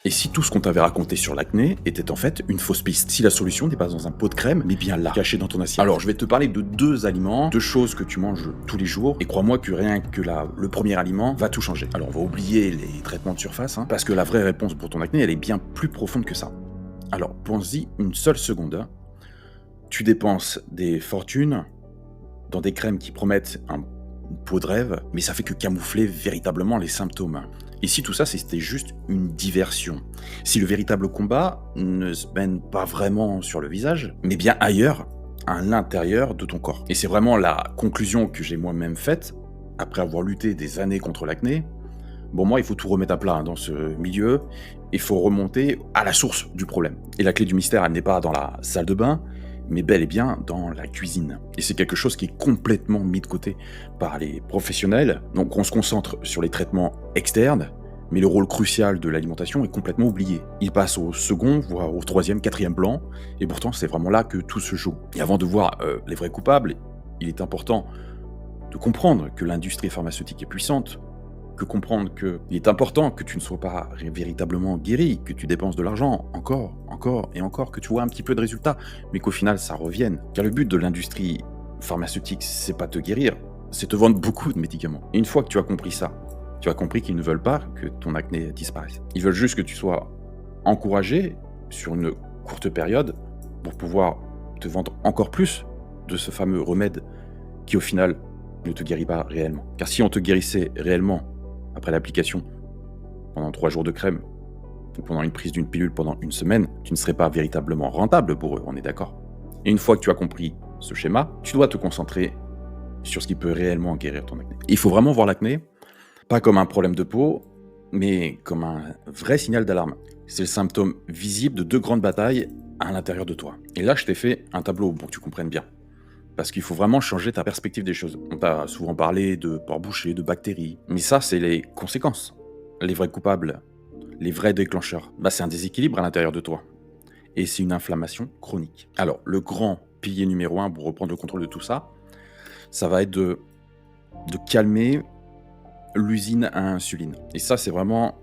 Et si tout ce qu'on t'avait raconté sur l'acné était en fait une fausse piste? Si la solution n'est pas dans un pot de crème, mais bien là, caché dans ton assiette. Alors, je vais te parler de 2 aliments, 2 choses que tu manges tous les jours, et crois-moi que rien que le premier aliment va tout changer. Alors, on va oublier les traitements de surface, hein, parce que la vraie réponse pour ton acné, elle est bien plus profonde que ça. Alors, pense-y une seule seconde, hein. Tu dépenses des fortunes dans des crèmes qui promettent une peau de rêve, mais ça fait que camoufler véritablement les symptômes. Et si tout ça, c'était juste une diversion? Si le véritable combat ne se mène pas vraiment sur le visage, mais bien ailleurs, à l'intérieur de ton corps. Et c'est vraiment la conclusion que j'ai moi-même faite, après avoir lutté des années contre l'acné. Bon, moi, il faut tout remettre à plat hein, dans ce milieu. Il faut remonter à la source du problème. Et la clé du mystère, elle n'est pas dans la salle de bain, mais bel et bien dans la cuisine. Et c'est quelque chose qui est complètement mis de côté par les professionnels. Donc on se concentre sur les traitements externes, mais le rôle crucial de l'alimentation est complètement oublié. Il passe au second, voire au troisième, quatrième plan, et pourtant c'est vraiment là que tout se joue. Et avant de voir les vrais coupables, il est important de comprendre que l'industrie pharmaceutique est puissante, que comprendre qu'il est important que tu ne sois pas véritablement guéri, que tu dépenses de l'argent encore et encore, que tu vois un petit peu de résultats, mais qu'au final ça revienne. Car le but de l'industrie pharmaceutique, c'est pas te guérir, c'est te vendre beaucoup de médicaments. Et une fois que tu as compris ça, tu as compris qu'ils ne veulent pas que ton acné disparaisse. Ils veulent juste que tu sois encouragé sur une courte période pour pouvoir te vendre encore plus de ce fameux remède qui au final ne te guérit pas réellement. Car si on te guérissait réellement après l'application, pendant 3 jours de crème, ou pendant une prise d'une pilule pendant une semaine, tu ne serais pas véritablement rentable pour eux, on est d'accord. Et une fois que tu as compris ce schéma, tu dois te concentrer sur ce qui peut réellement guérir ton acné. Il faut vraiment voir l'acné, pas comme un problème de peau, mais comme un vrai signal d'alarme. C'est le symptôme visible de 2 grandes batailles à l'intérieur de toi. Et là, je t'ai fait un tableau pour que tu comprennes bien. Parce qu'il faut vraiment changer ta perspective des choses. On t'a souvent parlé de pores bouchés, de bactéries. Mais ça, c'est les conséquences. Les vrais coupables, les vrais déclencheurs. C'est un déséquilibre à l'intérieur de toi. Et c'est une inflammation chronique. Alors, le grand pilier numéro 1 pour reprendre le contrôle de tout ça, ça va être de calmer l'usine à insuline. Et ça, c'est vraiment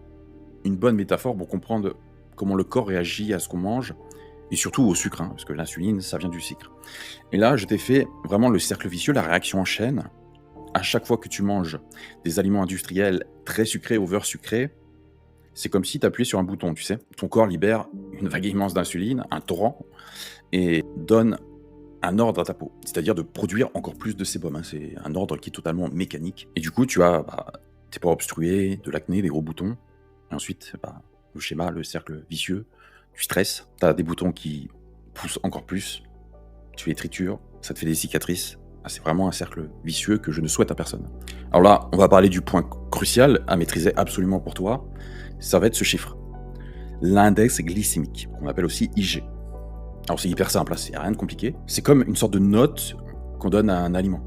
une bonne métaphore pour comprendre comment le corps réagit à ce qu'on mange, et surtout au sucre, hein, parce que l'insuline, ça vient du sucre. Et là, je t'ai fait vraiment le cercle vicieux, la réaction en chaîne. À chaque fois que tu manges des aliments industriels très sucrés, over sucrés, c'est comme si tu appuyais sur un bouton, tu sais. Ton corps libère une vague immense d'insuline, un torrent, et donne un ordre à ta peau, c'est-à-dire de produire encore plus de sébum. Hein. C'est un ordre qui est totalement mécanique. Et du coup, tu as tes pores obstrués, de l'acné, des gros boutons, et ensuite, le schéma, le cercle vicieux, du stress. Tu as des boutons qui poussent encore plus, tu les tritures, ça te fait des cicatrices. C'est vraiment un cercle vicieux que je ne souhaite à personne. Alors là, on va parler du point crucial à maîtriser absolument pour toi. Ça va être ce chiffre. L'index glycémique, qu'on appelle aussi IG. Alors c'est hyper simple, c'est rien de compliqué. C'est comme une sorte de note qu'on donne à un aliment,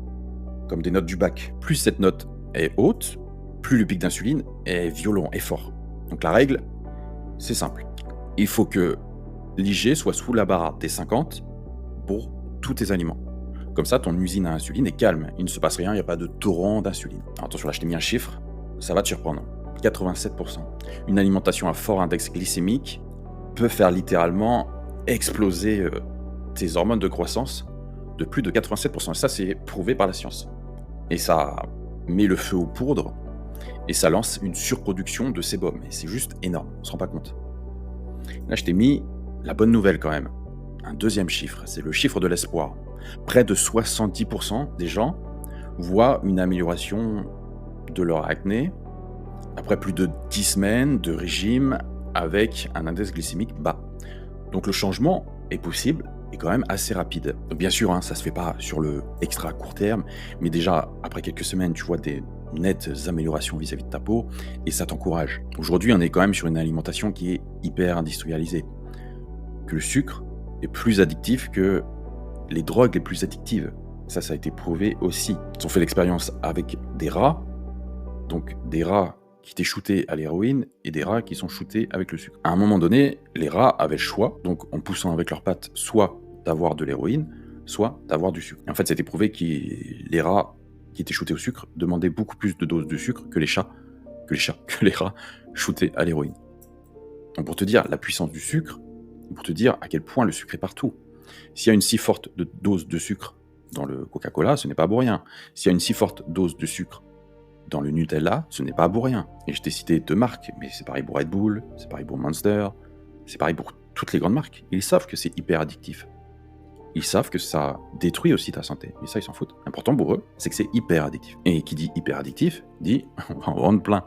comme des notes du bac. Plus cette note est haute, plus le pic d'insuline est violent et fort. Donc la règle, c'est simple. Il faut que l'IG soit sous la barre des 50 pour tous tes aliments. Comme ça, ton usine à insuline est calme. Il ne se passe rien, il n'y a pas de torrent d'insuline. Alors attention, là, je t'ai mis un chiffre, ça va te surprendre. 87%. Une alimentation à fort index glycémique peut faire littéralement exploser tes hormones de croissance de plus de 87%. Et ça, c'est prouvé par la science. Et ça met le feu aux poudres et ça lance une surproduction de sébum. Et c'est juste énorme, on se rend pas compte. Là, je t'ai mis la bonne nouvelle quand même. Un deuxième chiffre, c'est le chiffre de l'espoir. Près de 70% des gens voient une amélioration de leur acné après plus de 10 semaines de régime avec un index glycémique bas. Donc le changement est possible et quand même assez rapide. Donc bien sûr, ça se fait pas sur le extra court terme, mais déjà après quelques semaines, tu vois des nettes améliorations vis-à-vis de ta peau et ça t'encourage. Aujourd'hui, on est quand même sur une alimentation qui est hyper industrialisée. Que le sucre est plus addictif que les drogues les plus addictives. Ça a été prouvé aussi. Ils ont fait l'expérience avec des rats, donc des rats qui étaient shootés à l'héroïne et des rats qui sont shootés avec le sucre. À un moment donné, les rats avaient le choix, donc en poussant avec leurs pattes, soit d'avoir de l'héroïne, soit d'avoir du sucre. Et en fait, c'était prouvé que les rats qui étaient shootés au sucre demandaient beaucoup plus de doses de sucre que les rats shootés à l'héroïne. Donc pour te dire la puissance du sucre, pour te dire à quel point le sucre est partout. S'il y a une si forte dose de sucre dans le Coca-Cola, ce n'est pas pour rien. S'il y a une si forte dose de sucre dans le Nutella, ce n'est pas pour rien. Et je t'ai cité 2 marques, mais c'est pareil pour Red Bull, c'est pareil pour Monster, c'est pareil pour toutes les grandes marques. Ils savent que c'est hyper addictif. Ils savent que ça détruit aussi ta santé. Mais ça, ils s'en foutent. L'important pour eux, c'est que c'est hyper addictif. Et qui dit hyper addictif, dit on va en vendre plein.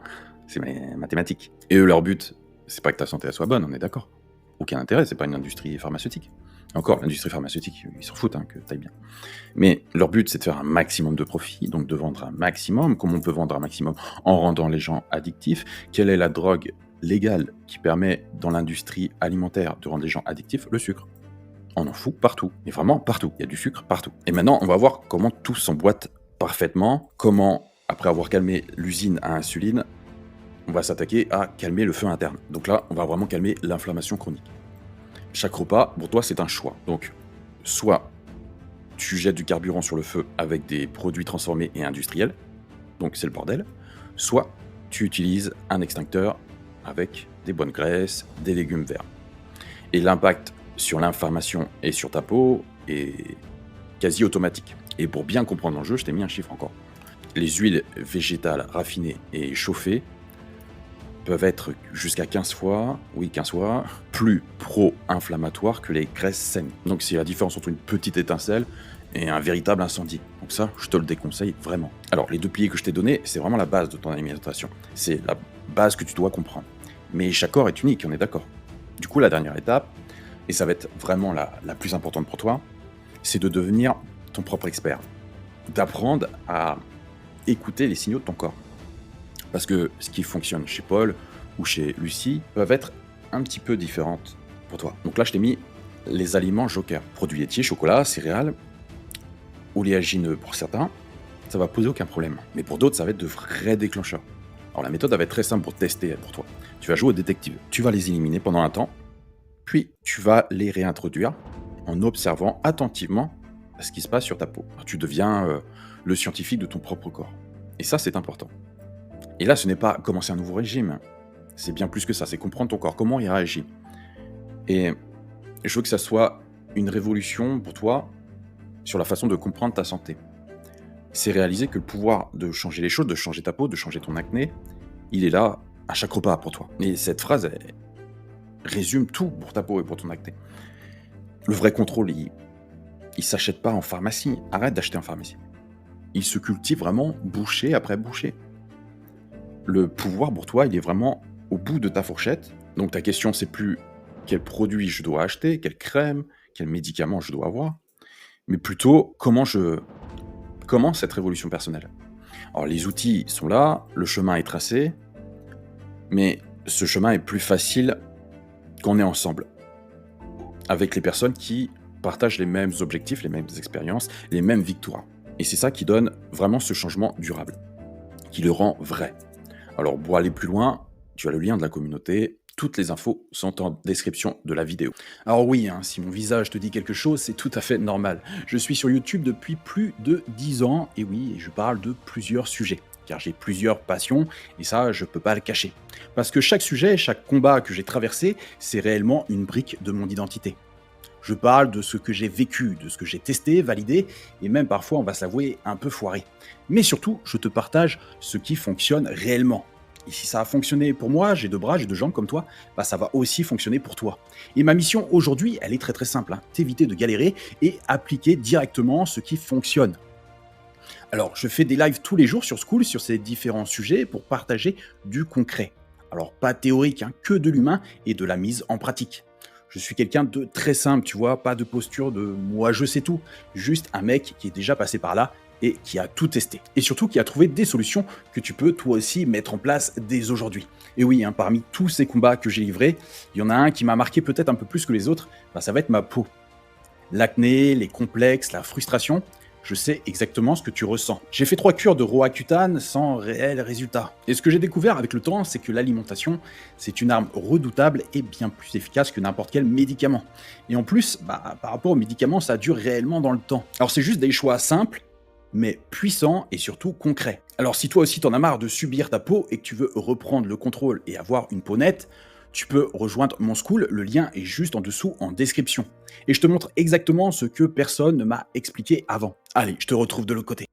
C'est mathématique. Et eux, leur but, c'est pas que ta santé elle soit bonne, on est d'accord. Aucun intérêt, c'est pas une industrie pharmaceutique. Encore, l'industrie pharmaceutique, ils s'en foutent, que t'ailles bien. Mais leur but, c'est de faire un maximum de profit, donc de vendre un maximum. Comment on peut vendre un maximum? En rendant les gens addictifs. Quelle est la drogue légale qui permet, dans l'industrie alimentaire, de rendre les gens addictifs? Le sucre. On en fout partout, mais vraiment partout. Il y a du sucre partout. Et maintenant, on va voir comment tout s'emboîte parfaitement. Comment, après avoir calmé l'usine à insuline, on va s'attaquer à calmer le feu interne. Donc là, on va vraiment calmer l'inflammation chronique. Chaque repas, pour toi, c'est un choix. Donc, soit tu jettes du carburant sur le feu avec des produits transformés et industriels, donc c'est le bordel, soit tu utilises un extincteur avec des bonnes graisses, des légumes verts. Et l'impact sur l'inflammation et sur ta peau est quasi automatique. Et pour bien comprendre l'enjeu, je t'ai mis un chiffre encore. Les huiles végétales raffinées et chauffées peuvent être jusqu'à 15 fois, plus pro-inflammatoires que les graisses saines. Donc c'est la différence entre une petite étincelle et un véritable incendie. Donc ça, je te le déconseille vraiment. Alors les 2 piliers que je t'ai donnés, c'est vraiment la base de ton alimentation. C'est la base que tu dois comprendre. Mais chaque corps est unique, on est d'accord. Du coup, la dernière étape, et ça va être vraiment la plus importante pour toi, c'est de devenir ton propre expert. D'apprendre à écouter les signaux de ton corps. Parce que ce qui fonctionne chez Paul ou chez Lucie peuvent être un petit peu différentes pour toi. Donc là, je t'ai mis les aliments jokers. Produits laitiers, chocolat, céréales, oléagineux pour certains, ça va poser aucun problème. Mais pour d'autres, ça va être de vrais déclencheurs. Alors la méthode va être très simple pour tester pour toi. Tu vas jouer au détective. Tu vas les éliminer pendant un temps, puis tu vas les réintroduire en observant attentivement ce qui se passe sur ta peau. Alors, tu deviens le scientifique de ton propre corps. Et ça, c'est important. Et là, ce n'est pas commencer un nouveau régime. C'est bien plus que ça, c'est comprendre ton corps, comment il réagit. Et je veux que ça soit une révolution pour toi sur la façon de comprendre ta santé. C'est réaliser que le pouvoir de changer les choses, de changer ta peau, de changer ton acné, il est là à chaque repas pour toi. Et cette phrase, elle résume tout pour ta peau et pour ton acné. Le vrai contrôle, il s'achète pas en pharmacie. Arrête d'acheter en pharmacie. Il se cultive vraiment bouchée après bouchée. Le pouvoir pour toi, il est vraiment au bout de ta fourchette. Donc ta question, c'est plus quel produit je dois acheter, quelle crème, quel médicament je dois avoir, mais plutôt comment cette révolution personnelle. Alors les outils sont là, le chemin est tracé, mais ce chemin est plus facile quand on est ensemble, avec les personnes qui partagent les mêmes objectifs, les mêmes expériences, les mêmes victoires. Et c'est ça qui donne vraiment ce changement durable, qui le rend vrai. Alors, pour aller plus loin, tu as le lien de la communauté. Toutes les infos sont en description de la vidéo. Alors oui, si mon visage te dit quelque chose, c'est tout à fait normal. Je suis sur YouTube depuis plus de 10 ans, et oui, je parle de plusieurs sujets, car j'ai plusieurs passions, et ça, je peux pas le cacher. Parce que chaque sujet, chaque combat que j'ai traversé, c'est réellement une brique de mon identité. Je parle de ce que j'ai vécu, de ce que j'ai testé, validé, et même parfois, on va s'avouer, un peu foiré. Mais surtout, je te partage ce qui fonctionne réellement. Et si ça a fonctionné pour moi, j'ai 2 bras, j'ai 2 jambes comme toi, ça va aussi fonctionner pour toi. Et ma mission aujourd'hui, elle est très très simple, t'éviter de galérer et appliquer directement ce qui fonctionne. Alors, je fais des lives tous les jours sur Skool sur ces différents sujets pour partager du concret. Alors, pas théorique, que de l'humain et de la mise en pratique. Je suis quelqu'un de très simple, tu vois, pas de posture de moi je sais tout, juste un mec qui est déjà passé par là et qui a tout testé. Et surtout qui a trouvé des solutions que tu peux toi aussi mettre en place dès aujourd'hui. Et oui, parmi tous ces combats que j'ai livrés, il y en a un qui m'a marqué peut-être un peu plus que les autres, ça va être ma peau. L'acné, les complexes, la frustration, je sais exactement ce que tu ressens. J'ai fait 3 cures de Roaccutane sans réel résultat. Et ce que j'ai découvert avec le temps, c'est que l'alimentation, c'est une arme redoutable et bien plus efficace que n'importe quel médicament. Et en plus, par rapport aux médicaments, ça dure réellement dans le temps. Alors c'est juste des choix simples, mais puissants et surtout concrets. Alors si toi aussi t'en as marre de subir ta peau et que tu veux reprendre le contrôle et avoir une peau nette, tu peux rejoindre mon school, le lien est juste en dessous en description. Et je te montre exactement ce que personne ne m'a expliqué avant. Allez, je te retrouve de l'autre côté.